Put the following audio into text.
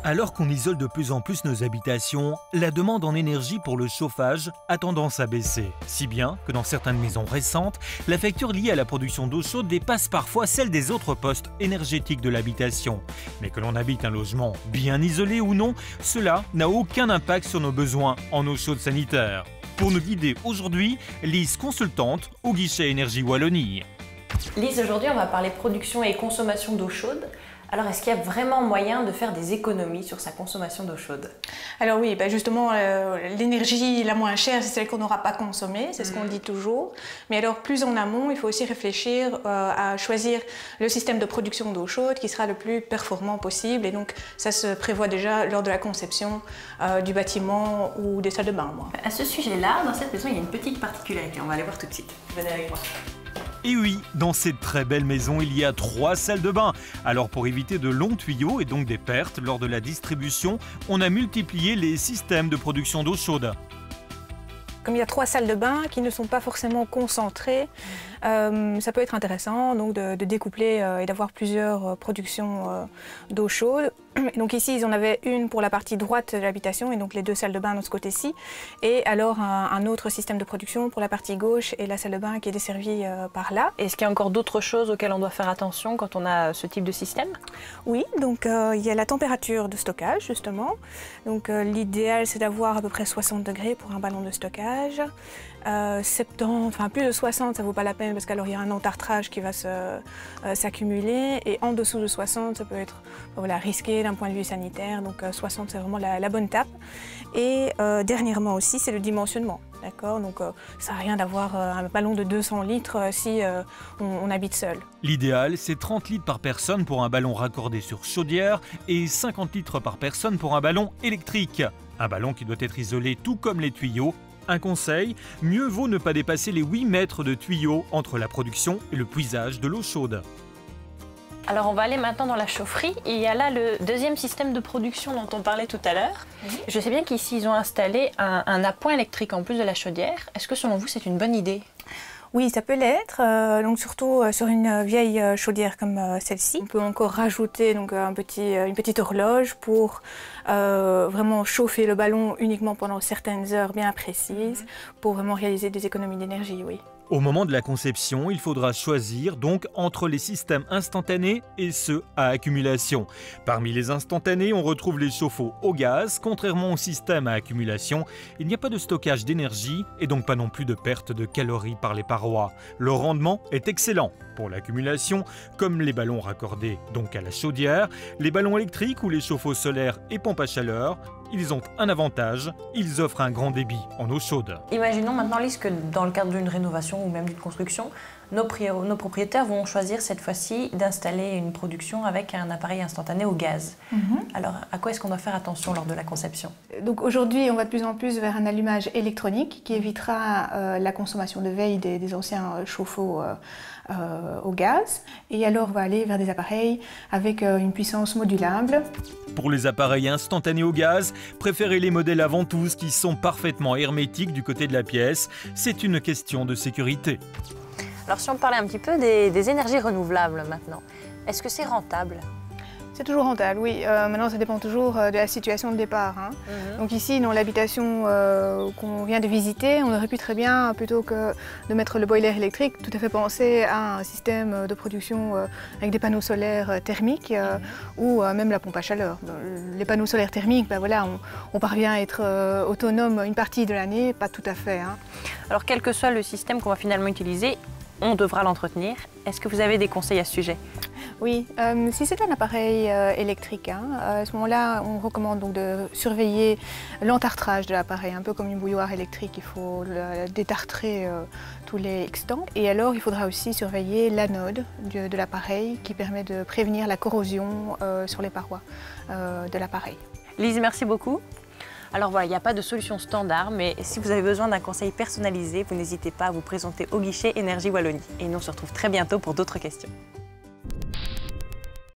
Alors qu'on isole de plus en plus nos habitations, la demande en énergie pour le chauffage a tendance à baisser. Si bien que dans certaines maisons récentes, la facture liée à la production d'eau chaude dépasse parfois celle des autres postes énergétiques de l'habitation. Mais que l'on habite un logement bien isolé ou non, cela n'a aucun impact sur nos besoins en eau chaude sanitaire. Pour nous guider aujourd'hui, Lise, consultante au guichet Énergie Wallonie. Lise, aujourd'hui on va parler production et consommation d'eau chaude. Alors, est-ce qu'il y a vraiment moyen de faire des économies sur sa consommation d'eau chaude? Alors oui, justement, l'énergie la moins chère, c'est celle qu'on n'aura pas consommée, c'est ce qu'on dit toujours. Mais alors, plus en amont, il faut aussi réfléchir à choisir le système de production d'eau chaude qui sera le plus performant possible. Et donc, ça se prévoit déjà lors de la conception du bâtiment ou des salles de bain. À ce sujet-là, dans cette maison, il y a une petite particularité. On va aller voir tout de suite. Venez avec moi. Et oui, dans cette très belle maison, il y a 3 salles de bain. Alors pour éviter de longs tuyaux et donc des pertes lors de la distribution, on a multiplié les systèmes de production d'eau chaude. Comme il y a 3 salles de bain qui ne sont pas forcément concentrées, ça peut être intéressant donc de découpler et d'avoir plusieurs productions d'eau chaude. Et donc ici, ils en avaient une pour la partie droite de l'habitation et donc les 2 salles de bain de ce côté-ci. Et alors un autre système de production pour la partie gauche et la salle de bain qui est desservie par là. Est-ce qu'il y a encore d'autres choses auxquelles on doit faire attention quand on a ce type de système? Oui, donc il y a la température de stockage justement. Donc l'idéal c'est d'avoir à peu près 60 degrés pour un ballon de stockage. 70, enfin plus de 60, ça vaut pas la peine parce qu'alors il y a un entartrage qui va s'accumuler et en dessous de 60, ça peut être voilà, risqué d'un point de vue sanitaire. Donc 60, c'est vraiment la bonne tape. Et dernièrement aussi, c'est le dimensionnement. D'accord, donc ça n'a rien d'avoir un ballon de 200 litres si on habite seul. L'idéal, c'est 30 litres par personne pour un ballon raccordé sur chaudière et 50 litres par personne pour un ballon électrique. Un ballon qui doit être isolé tout comme les tuyaux. Un conseil, mieux vaut ne pas dépasser les 8 mètres de tuyaux entre la production et le puisage de l'eau chaude. Alors on va aller maintenant dans la chaufferie. Il y a là le deuxième système de production dont on parlait tout à l'heure. Je sais bien qu'ici ils ont installé un appoint électrique en plus de la chaudière. Est-ce que selon vous c'est une bonne idée? Oui, ça peut l'être, donc surtout sur une vieille chaudière comme celle-ci. On peut encore rajouter donc, une petite horloge pour vraiment chauffer le ballon uniquement pendant certaines heures bien précises pour vraiment réaliser des économies d'énergie, oui. Au moment de la conception, il faudra choisir donc entre les systèmes instantanés et ceux à accumulation. Parmi les instantanés, on retrouve les chauffe-eau au gaz. Contrairement au système à accumulation, il n'y a pas de stockage d'énergie et donc pas non plus de perte de calories par les parois. Le rendement est excellent pour l'accumulation, comme les ballons raccordés donc à la chaudière, les ballons électriques ou les chauffe-eau solaires et pompes à chaleur. Ils ont un avantage, ils offrent un grand débit en eau chaude. Imaginons maintenant, Lise, que dans le cadre d'une rénovation ou même d'une construction, nos propriétaires vont choisir cette fois-ci d'installer une production avec un appareil instantané au gaz. Alors, à quoi est-ce qu'on doit faire attention lors de la conception? Donc aujourd'hui, on va de plus en plus vers un allumage électronique qui évitera la consommation de veille des anciens chauffe-eau au gaz. Et alors, on va aller vers des appareils avec une puissance modulable. Pour les appareils instantanés au gaz, préférez les modèles à ventouse qui sont parfaitement hermétiques du côté de la pièce. C'est une question de sécurité. Alors si on parlait un petit peu des énergies renouvelables maintenant, est-ce que c'est rentable? C'est toujours rentable, oui. Maintenant, ça dépend toujours de la situation de départ. Donc ici, dans l'habitation qu'on vient de visiter, on aurait pu très bien, plutôt que de mettre le boiler électrique, tout à fait penser à un système de production avec des panneaux solaires thermiques ou même la pompe à chaleur. Les panneaux solaires thermiques, voilà, on parvient à être autonome une partie de l'année, pas tout à fait. Alors quel que soit le système qu'on va finalement utiliser, on devra l'entretenir. Est-ce que vous avez des conseils à ce sujet? Oui, si c'est un appareil électrique, à ce moment-là, on recommande donc de surveiller l'entartrage de l'appareil, un peu comme une bouilloire électrique, il faut le détartrer tous les X temps. Et alors, il faudra aussi surveiller l'anode de l'appareil qui permet de prévenir la corrosion sur les parois de l'appareil. Lise, merci beaucoup. Alors voilà, il n'y a pas de solution standard, mais si vous avez besoin d'un conseil personnalisé, vous n'hésitez pas à vous présenter au guichet Énergie Wallonie. Et nous on se retrouve très bientôt pour d'autres questions.